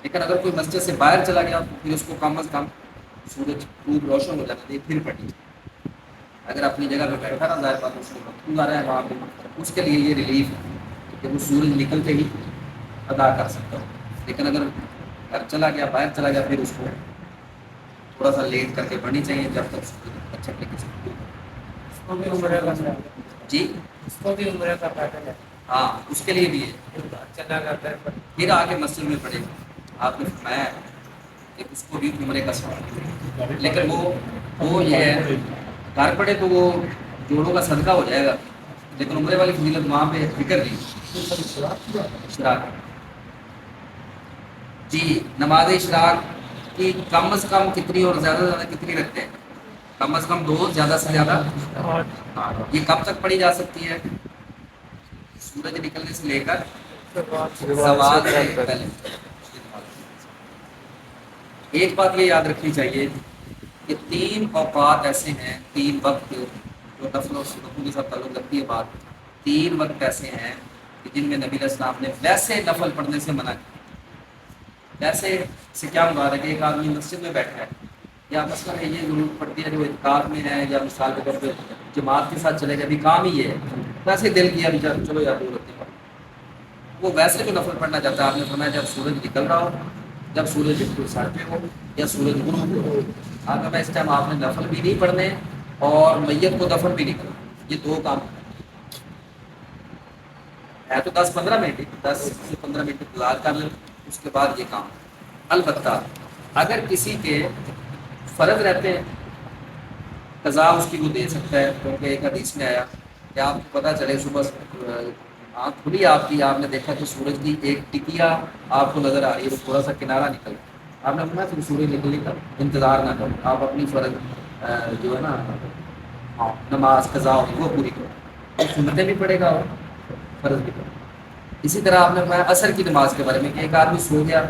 [SPEAKER 1] لیکن اگر کوئی مسجد سے باہر چلا گیا تو پھر اس کو کم از کم سورج خوب روشن ہو جاتا ہے پھر پڑھنی چاہیے. اگر اپنی جگہ پہ بیٹھا رہا ظاہر بات اس کو مقصود آ رہا ہے وہاں پہ اس کے لیے یہ ریلیف ہے کہ وہ سورج نکلتے ہی ادا کر سکتا ہو. لیکن اگر گھر چلا گیا باہر چلا گیا پھر اس کو تھوڑا سا لیٹ کر کے پڑھنی چاہیے جب تک سورج اچھا طریقے سے. جی
[SPEAKER 5] اس کو بھی عمرہ کا پیٹرن ہے.
[SPEAKER 1] ہاں اس کے لیے بھی ہے
[SPEAKER 5] چلا کرتا ہے
[SPEAKER 1] پھر آگے مسجد میں پڑھے. آپ نے فرمایا کہ اس کو بھی عمرے کا سوال لیکن وہ وہ یہ ہے گھر پڑے تو وہ جوڑوں کا صدقہ ہو جائے گا، لیکن عمرے والی فضیلت وہاں پہ ذکر نہیں. اشراق جی، نماز اشراق کی کم از کم کتنی اور زیادہ سے زیادہ کتنی رکھتے ہیں؟ کم از کم 2، زیادہ سے زیادہ 8. یہ کب تک پڑھی جا سکتی ہے؟ سورج نکلنے سے لے کر زوال سے پہلے. ایک بات یہ یاد رکھنی چاہیے کہ 3 اوقات ایسے ہیں، 3 وقت جو نفل اور سنتوں کے ساتھ تعلق رکھتی ہے بات، 3 وقت ایسے ہیں کہ جن میں نبی علیہ السلام نے ویسے نفل پڑھنے سے منع کیا. ویسے سے کیا مراد ہے کہ ایک آدمی مسجد میں بیٹھا ہے یا مثلا یہ ضرورت پڑتی ہے جو اعتکاف میں ہے یا مثال کے طور پہ جماعت کے ساتھ چلے گا، ابھی کام ہی یہ ہے، ویسے دل کیا بھی چلو یار ضرورت نہیں پڑتی، وہ ویسے جو نفل پڑھنا چاہتا ہے آپ نے فرمایا جب سورج نکل رہا ہو، جب سورج بالکل سر پہ ہو یا سورج غروب ہو. اگر اس ٹائم آپ نے نفل بھی نہیں پڑھنے اور میت کو دفن بھی نہیں کرنا، یہ 2 کام ہے تو 10-15 منٹ 10 سے 15 منٹ انتظار کر لیں، اس کے بعد یہ کام. البتہ اگر کسی کے فرض رہتے ہیں قضا اس کی وہ دے سکتا ہے، کیونکہ ایک حدیث میں آیا کہ آپ کو پتہ چلے صبح آنکھ کھلی آپ کی، آپ نے دیکھا کہ سورج کی ایک ٹکیا آپ کو نظر آ رہی ہے، وہ تھوڑا سا کنارہ نکل، آپ نے فرمایا پھر سورج نکلنے کا انتظار نہ کرو، آپ اپنی فرض جو ہے نا نماز قضا ہوگی وہ پوری کرو، سنتیں بھی پڑھے گا اور فرض بھی کرو. اسی طرح آپ نے فرمایا عصر کی نماز کے بارے میں کہ ایک آدمی سو گیا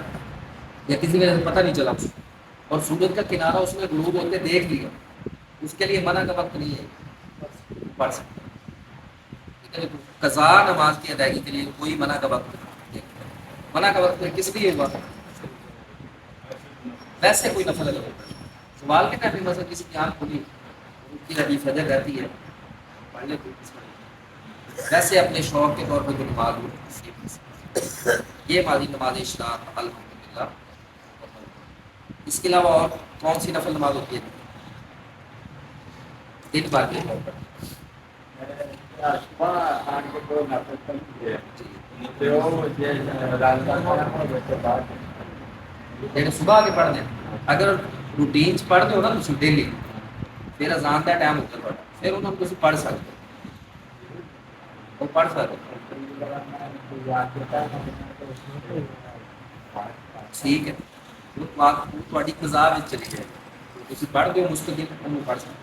[SPEAKER 1] یا کسی وجہ سے پتہ نہیں چلا اس کو اور سورج کا کنارہ اس نے غروب ہوتے دیکھ لیا، اس کے لیے منع کا وقت نہیں ہے، پڑھ سکتا. قضا نماز کی ادائیگی کے لیے کوئی منع کا وقت نہیں. منع کا وقت کس لیے ہوا؟ ویسے کوئی نفل ادا ہوتا ہے سوال کے ٹائم مثلا کسی کی آنکھ کھلی ان کی ربی فجر رہتی ہے پڑھ لے کوئی قسم نہیں. ویسے اپنے شوق کے طور پہ جو نماز ہو یہ ماضی نماز اشراق الحمدللہ. اس کے علاوہ اور کون سی نفل نماز ہوتی ہے؟ ایک بار کی لیکن صبح کے پڑھ دیں، اگر روٹین پڑھ دو نا تو ڈیلی پھر اذان کا ٹائم ہوتا ہے پھر انہوں نے پڑھ سکتے وہ پڑھ سکتے ٹھیک ہے، وہ تھوڑی قضا میں چلی جائے تھی پڑھ دو مستقل پڑھ سکتے.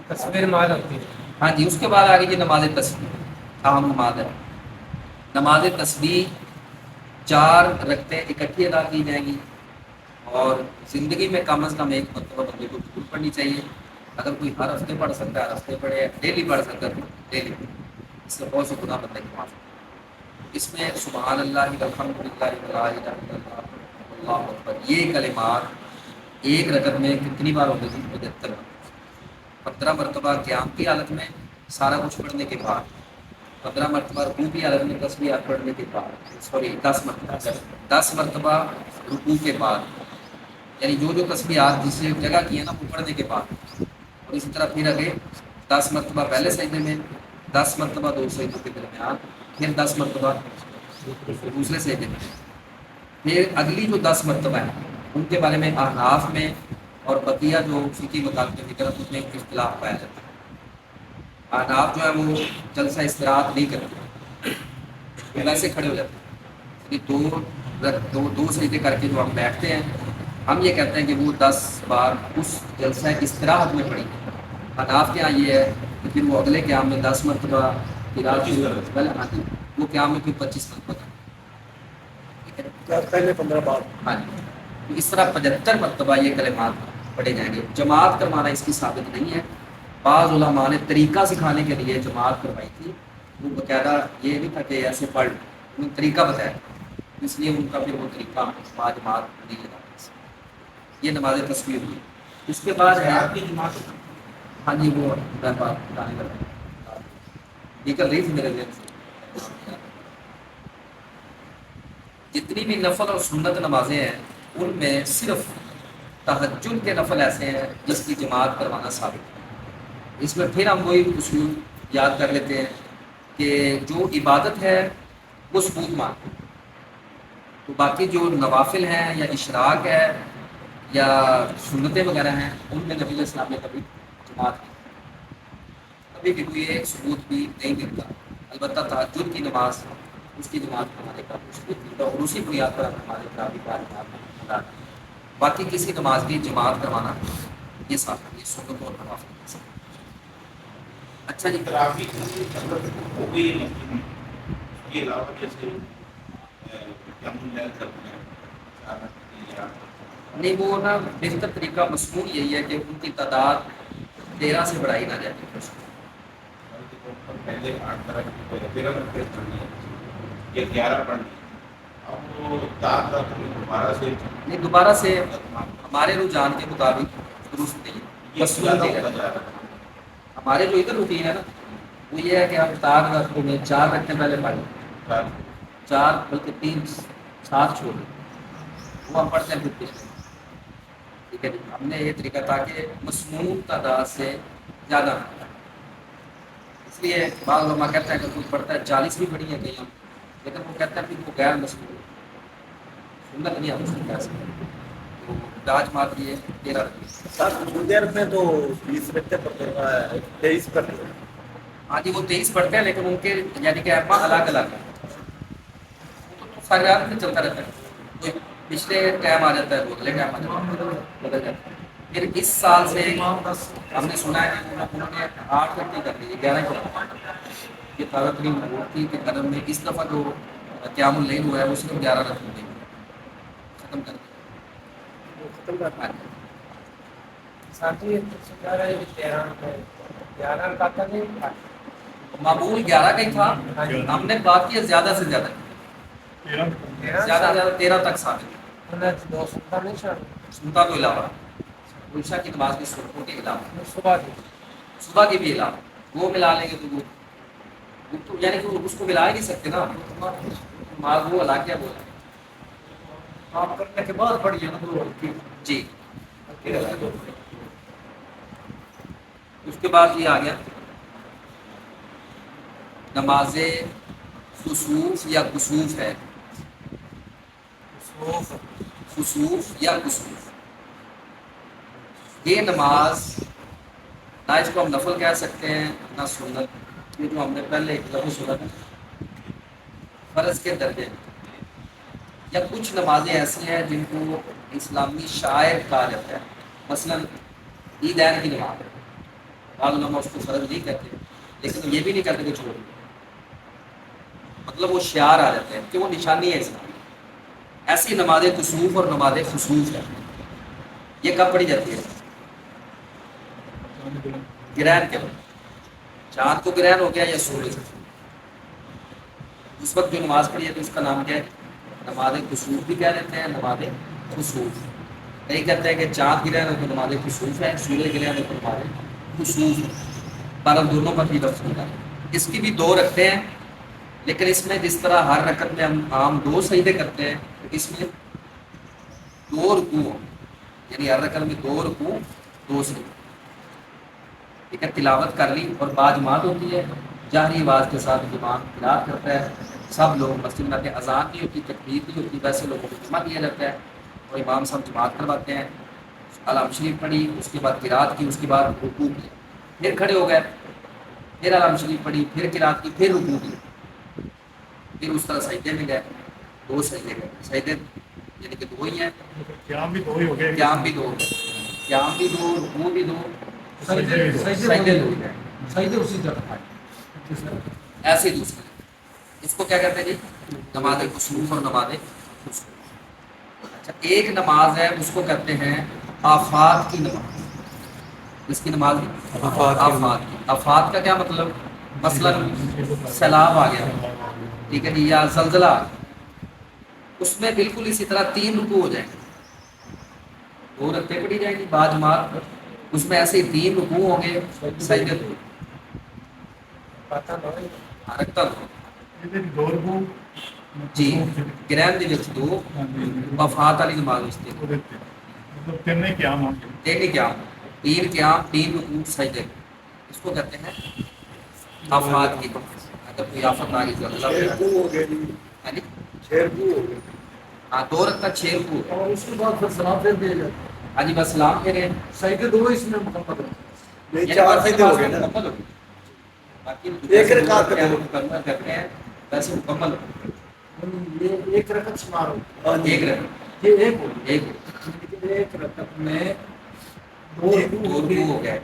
[SPEAKER 4] تصویر مال ہوتی ہے.
[SPEAKER 1] ہاں جی، اس کے بعد آگے جی نماز تسبیح اہم نماز ہے. نماز تسبیح 4 رکعتیں اکٹھی ادا کی جائیں گی اور زندگی میں کم از کم ایک مرتبہ بندے کو ضرور پڑھنی چاہیے. اگر کوئی ہر ہفتے پڑھ سکتا ہے ہر ہفتے پڑھے، ڈیلی پڑھ سکتا ہے ڈیلی، اس سے بہت سے گناہ بندے کے معاف. اس میں سبحان اللہ والحمدللہ ولا الہ الا اللہ اللہ اکبر یہ کلمات ایک رکعت میں کتنی بار ہوتے تھے؟ 75 15 مرتبہ قیام کی حالت میں سارا کچھ پڑھنے کے بعد، 15 مرتبہ رکوع کی حالت میں تسبیحات پڑھنے کے بعد، 10 مرتبہ رکوع کے بعد، یعنی جو تسبیحات جس جگہ کی ہے نا وہ پڑھنے کے بعد، اور اسی طرح پھر آگے 10 مرتبہ پہلے سجدے میں، 10 مرتبہ 2 سجدوں کے درمیان، پھر 10 مرتبہ دوسرے سجدے میں. پھر اگلی جو 10 مرتبہ ہیں ان کے بارے میں احناف میں اور بقیہ جو فقہی مطالب کی طرف اس میں اختلاف پایا جاتا ہے. احناف جو ہے وہ جلسہ استراحت نہیں کرتے، وہ ویسے کھڑے ہو جاتے ہیں، دو سجدے کر کے جو ہم بیٹھتے ہیں ہم یہ کہتے ہیں کہ وہ 10 بار اس جلسہ استراحت میں پڑھی. احناف کے یہاں یہ ہے کہ پھر وہ اگلے قیام میں 10 مرتبہ وہ قیام میں پھر 25 مرتبہ
[SPEAKER 2] پہلے 15 بار.
[SPEAKER 1] ہاں جی، اس طرح 75 مرتبہ یہ کلمات پڑھے جائیں گے. جماعت کروانا اس کی ثابت نہیں ہے. بعض علماء نے طریقہ سکھانے کے لیے جماعت کروائی تھی، وہ باقاعدہ یہ نہیں تھا کہ ایسے پڑھ، انہوں نے طریقہ بتایا، اس لیے ان کا پھر وہ طریقہ جماعت نہیں لگا. یہ نماز تسبیح ہوئی. اس کے بعد ہے
[SPEAKER 3] آپ کی جماعت
[SPEAKER 1] ہاں جی وہ بتانے لگا نکل رہی تھی میرے ذہن سے. جتنی بھی نفل اور سنت نمازیں ہیں ان میں صرف تہجد کے نفل ایسے ہیں جس کی جماعت کروانا ثابت ہے. اس میں پھر ہم وہی اصول یاد کر لیتے ہیں کہ جو عبادت ہے وہ ثبوت مانگتی ہے، تو باقی جو نوافل ہیں یا اشراق ہے یا سنتیں وغیرہ ہیں ان میں نبی علیہ السلام نے کبھی جماعت کی، کبھی بھی کوئی ایک ثبوت بھی نہیں ملتا. البتہ تہجد کی نماز اس کی جماعت کروانے کا کچھ ثبوت ملتا اور اسی بنیاد پر ہمارے خرابی کا باقی کسی نماز کی جماعت کروانا یہ صاحب یہ سنت اور نوافل میں سے. اچھا جی،
[SPEAKER 6] تراویح کی حضرت ہو گئی مسجد میں، اس کے علاوہ جیسے قیام اللیل کرتے ہیں یا
[SPEAKER 1] نہیں وہ نا بہتر طریقہ مصنون یہی ہے کہ ان کی تعداد 13 سے بڑھائی نہ جائے.
[SPEAKER 6] پہلے 8 طرح کی 13 رکعتیں پڑھنی ہے یا 11 پڑھنی ہے، اب وہ 4 رکعتیں دوبارہ سے
[SPEAKER 1] نہیں دوبارہ سے ہمارے رجحان کے مطابق درست نہیں ہے.
[SPEAKER 6] یہ
[SPEAKER 1] مصنون
[SPEAKER 6] زیادہ
[SPEAKER 1] نہیں
[SPEAKER 6] ہوتا
[SPEAKER 1] ہے.
[SPEAKER 6] جا رہا ہے.
[SPEAKER 1] ہمارے جو ادھر روٹین ہے نا وہ یہ ہے کہ ہم 4 رکعتوں میں 4 رکعتیں پہلے پڑھیں، 4 بلکہ 3 ساتھ چھوڑیں، وہ ہم پڑھتے ہیں پھر پچھلے. ٹھیک ہے جی، ہم نے یہ طریقہ تاکہ مصنون تعداد سے زیادہ نہ ہو. اس لیے بعض علماء کہتے ہیں کہ کوئی پڑھتا ہے 40 بھی پڑھی ہے کہیں ہم، لیکن وہ کہتا ہے کہ وہ غیر مصنون سنت نہیں ہے اس کی ایسے. تو داج مات یہ 13 رکعتیں.
[SPEAKER 7] سعودی عرب میں تو 20 رکھتے پڑتے ہیں، 23 پڑھتے ہیں.
[SPEAKER 1] ہاں جی وہ 23 پڑھتے ہیں لیکن ان کے یعنی کہ احما الگ الگ ہیں. تو ساری رات میں چلتا رہتا ہے، کوئی پچھلے ٹائم آ جاتا ہے وہ اگلے ٹائم آ جاتا ہے، بدل جاتا ہے. پھر اس سال سے ہم نے سنا ہے کہ انہوں نے 8 رکعتیں کر دی، 11 کی یہ تازہ ترین رپورٹ تھی کہ قدم میں اس دفعہ جو قیام اللیل ہوا ہے وہ صرف 11 رکعتیں ختم کر دی.
[SPEAKER 7] وہ ختم کرنا ہے.
[SPEAKER 4] ساتھی سمجھا رہے ہیں 11 کا تھا نہیں.
[SPEAKER 1] معمول 11 کا ہی تھا، ہم نے بات کی زیادہ سے زیادہ
[SPEAKER 2] 13
[SPEAKER 1] زیادہ سے زیادہ 13 تک ثابت.
[SPEAKER 4] دو سنتا نہیں شاید
[SPEAKER 1] سنتا کو علاوہ عشاء کی نماز کی سنتوں کے علاوہ
[SPEAKER 4] صبح کی.
[SPEAKER 1] صبح کی بھی علاوہ وہ ملا لیں گے تو وہ تو یعنی کہ اس کو ملا ہی نہیں سکتے نا، نماز وہ علاقہ بولا
[SPEAKER 3] آپ کرنے کے بعد پڑھیے نا تو
[SPEAKER 1] جی. اس کے بعد یہ آ گیا نماز خسوف یا کسوف ہے. خسوف یا کسوف یہ نماز نہ اس کو ہم نفل کہہ سکتے ہیں نہ سنت. یہ جو ہم نے پہلے ایک لفظ سنا تھا فرض کے درجے میں، یا کچھ نمازیں ایسی ہیں جن کو اسلامی شاعر کہا جاتا ہے. مثلا عیدین کی نماز ہے، بعض علماء اس کو فرض نہیں کہتے لیکن یہ بھی نہیں کہتے کہ چھوڑ دو، مطلب وہ شعار آ جاتے ہیں کہ وہ نشانی ہے اسلامی. ایسی نماز کسوف اور نماز خسوف ہے. یہ کب پڑھی جاتی ہے؟ گرہن کے وقت. چاند کو گرہن ہو گیا یا سورج، اس وقت جو نماز پڑھی ہے تو اس کا نام کیا ہے؟ نماز کسوف بھی کہہ دیتے ہیں، نماز خسوف. کئی کہتے ہیں کہ چاند گرہن ہو تو نماز خسوف ہے، سورج گرہن ہو تو نماز خسوف ہے. پر دونوں پر بھی لفظ ہوتا ہے. اس کی بھی 2 رکھتے ہیں، لیکن اس میں جس طرح ہر رکعت میں ہم عام 2 سجدے کرتے ہیں اس میں 2 رکوع، یعنی ہر رکعت میں 2 رکوع 2 سجدے. ٹھیک ہے، تلاوت کر لی اور باجماعت ہوتی ہے، جہری آواز کے ساتھ امام قرات کرتا ہے. سب لوگ مسجد میں آتے ہیں، اذان نہیں ہوتی، تکبیر نہیں ہوتی، ویسے لوگوں کو جمع کیا جاتا ہے اور امام صاحب جماعت کرواتے ہیں. علم شریف پڑھی، اس کے بعد قرات کی، اس کے بعد رکوع کیا، پھر کھڑے ہو گئے، پھر علم شریف پڑھی، پھر قرات کی، پھر رکوع کی، پھر اس طرح سجدے میں گئے. 2 سجدے گئے، سجدے یعنی کہ 2 ہی ہیں.
[SPEAKER 2] قیام بھی 2 ہی ہو گئے.
[SPEAKER 1] قیام بھی 2 ہو گئے، قیام بھی 2، رکوع بھی 2،
[SPEAKER 3] سجدے
[SPEAKER 1] سجدے 2 گئے.
[SPEAKER 3] سجدے اسی طرح
[SPEAKER 1] ایسے دوسرے اس کو کیا کہتے ہیں جی؟ نماز کسوف اور نماز خسوف. اچھا ایک نماز ہے اس کو کہتے ہیں آفات کی نماز. اس کی نماز آفات کی. آفات کا کیا مطلب؟ مثلا سیلاب آ گیا، ٹھیک ہے جی، یا زلزلہ آ گیا، اس میں بالکل اسی طرح 3 رکوع ہو جائیں گے، 2 رکعتیں پڑھی جائیں گی باجماعت، اس میں ایسے ہی 3 رکوع ہوں گے، سجدے 2 رکعت
[SPEAKER 2] یہ 2 رکوع
[SPEAKER 1] جی گرہن دے وچ 2 وفات والی نماز اس دی
[SPEAKER 2] مطلب 3 نہیں قیام ہوں گے.
[SPEAKER 1] 3 قیام، 3 قیام، 3 رکوع سجدے. اس کو کہتے ہیں آفات کی نماز. اگر کوئی آفت آ گئی زلزلہ وغیرہ،
[SPEAKER 7] رکوع ہو گئے جی،
[SPEAKER 1] یعنی
[SPEAKER 7] 6 رکوع ہو گئے.
[SPEAKER 1] ہاں 2 رکعت 6 رکوع.
[SPEAKER 3] اور اس کے بعد پھر سلام پھیر دیا جاتا ہے.
[SPEAKER 1] ہاں جی بس سلام پھیرے
[SPEAKER 3] سجدے دو اس میں مکمل ہو
[SPEAKER 7] نہیں
[SPEAKER 1] یعنی
[SPEAKER 7] 4
[SPEAKER 1] باقی
[SPEAKER 7] سجدے ہو
[SPEAKER 1] نماز
[SPEAKER 7] گئے نا
[SPEAKER 1] مکمل ہو گئی. باقی
[SPEAKER 7] ایک رکعت کا
[SPEAKER 1] مکمل کرتے ہیں ویسے مکمل ہو گئی.
[SPEAKER 3] یہ ایک رکعت شمار ہو
[SPEAKER 7] ہاں جی
[SPEAKER 1] ایک رکعت
[SPEAKER 3] یہ ایک ہو
[SPEAKER 1] ایک
[SPEAKER 3] لیکن ایک رکعت میں دو
[SPEAKER 1] دو
[SPEAKER 3] رکوع ہو
[SPEAKER 1] رکوع
[SPEAKER 3] گئے
[SPEAKER 1] ہو گئے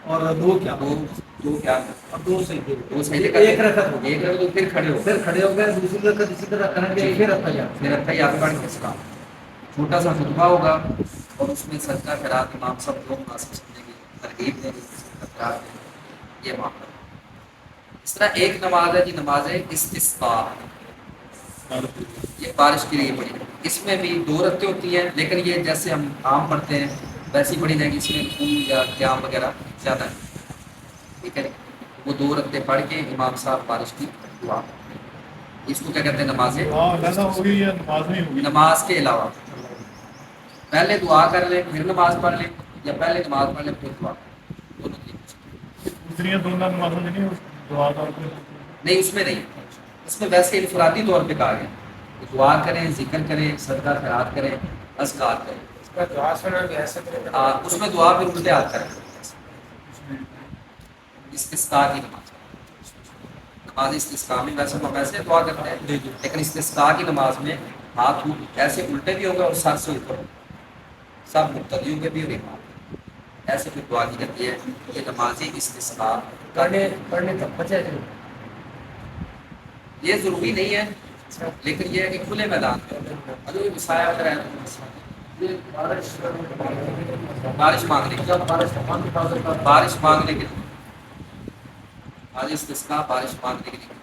[SPEAKER 3] اور دو کیا
[SPEAKER 1] دو کیا
[SPEAKER 3] اور دو سجدے
[SPEAKER 1] دو سجدے
[SPEAKER 3] یہ
[SPEAKER 1] کرتے
[SPEAKER 3] ایک رکعت ہو گئی.
[SPEAKER 1] ایک رکعت پھر کھڑے ہو
[SPEAKER 3] پھر کھڑے ہو گئے دوسری رکعت اسی طرح کریں گے پھر اتحیات
[SPEAKER 1] پھر اتحیات پڑھ کے سلام. چھوٹا سا خطبہ ہوگا اور اس میں صدقہ خیرات امام سب لوگ مناسب سمجھیں گے ترغیب دیں گے صدقہ خیرات دیں گے. یہ معاملہ اس طرح ایک نماز ہے جی نماز استسقاء یہ بارش کے لیے پڑھی. اس میں بھی 2 رکعتیں ہوتی ہیں لیکن یہ جیسے ہم عام پڑھتے ہیں ویسی پڑھی جائے گی. اس میں رکوع یا قیام وغیرہ زیادہ ہے. ٹھیک ہے وہ 2 رکعتیں پڑھ کے امام صاحب بارش کی دعا. اس کو کیا کہتے ہیں نماز
[SPEAKER 2] دعا علیحدہ ہوگی یا نماز میں ہوگی؟
[SPEAKER 1] نماز کے علاوہ پہلے دعا کر لیں پھر نماز پڑھ لیں یا پہلے نماز پڑھ لیں پھر دعا کر لیں. دونوں طریقے سے.
[SPEAKER 2] دوسری دونوں نمازوں میں نہیں دعا کا
[SPEAKER 1] نہیں اس میں نہیں. اس میں ویسے انفرادی طور پہ کہا گیا کہ دعا کریں ذکر کریں صدقہ خیرات کریں اذکار کریں.
[SPEAKER 4] اس کا دعا سنا بھی ایسا
[SPEAKER 1] اس میں دعا پھر الٹے ہاتھ کریں. استسقاء کی نماز نماز استسقاء میں ویسے ہم ویسے دعا کرتے ہیں لیکن استسقاء کی نماز میں ہاتھ ایسے الٹے بھی ہوگا اور سر سے اوپر ہوگا. سب مقتدیوں کے بھی اور امام ایسے پھر دعا کی جاتی ہے. یہ نماز استسقاء
[SPEAKER 4] پڑھنے تک بچے تھے.
[SPEAKER 1] یہ ضروری نہیں ہے لیکن یہ ہے کہ کھلے میدان میں اگر یہ مسائل اگر ہے
[SPEAKER 3] یہ
[SPEAKER 1] بارش مانگنے کی
[SPEAKER 3] جب بارش کا پانی حاصل کرتا
[SPEAKER 1] بارش مانگنے کے لیے آج استسقاء بارش مانگنے کے لیے.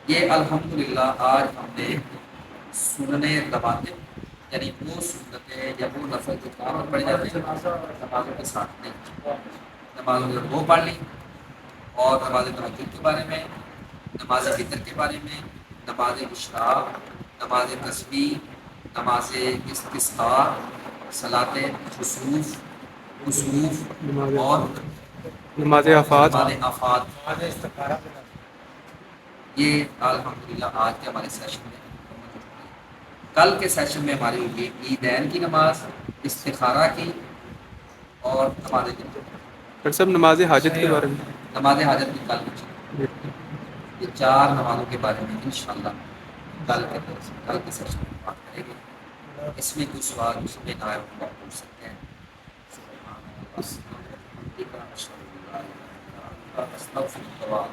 [SPEAKER 1] یہ الحمدللہ آج ہم نے سننے رواتب یعنی وہ سنتیں یا وہ نفل جو کام پڑھ جاتے ہیں نمازوں کے ساتھ نہیں. نمازوں میں وہ پڑھ لی اور نماز تہجد کے بارے میں نماز فطر کے بارے میں نماز اشراق نماز تسبیح نماز استسقاء صلاۃ خسوف اور
[SPEAKER 8] نماز آفات
[SPEAKER 1] نماز آفات.
[SPEAKER 4] آج استخارہ پہ
[SPEAKER 1] یہ الحمدللہ آج کے ہمارے سیشن میں مکمل ہو چکی ہے. کل کے سیشن میں ہماری ہوگی عیدین کی نماز استخارہ کی اور نماز جنازہ.
[SPEAKER 8] ڈاکٹر صاحب نماز حاجت کے بارے میں
[SPEAKER 1] نماز حاجت کی کل کی. یہ 4 نمازوں کے بارے میں انشاءاللہ کل کے سیشن میں بات کریں گے. اس میں کوئی سوال اس میں نہ پوچھ سکتے ہیں. استغفر اللہ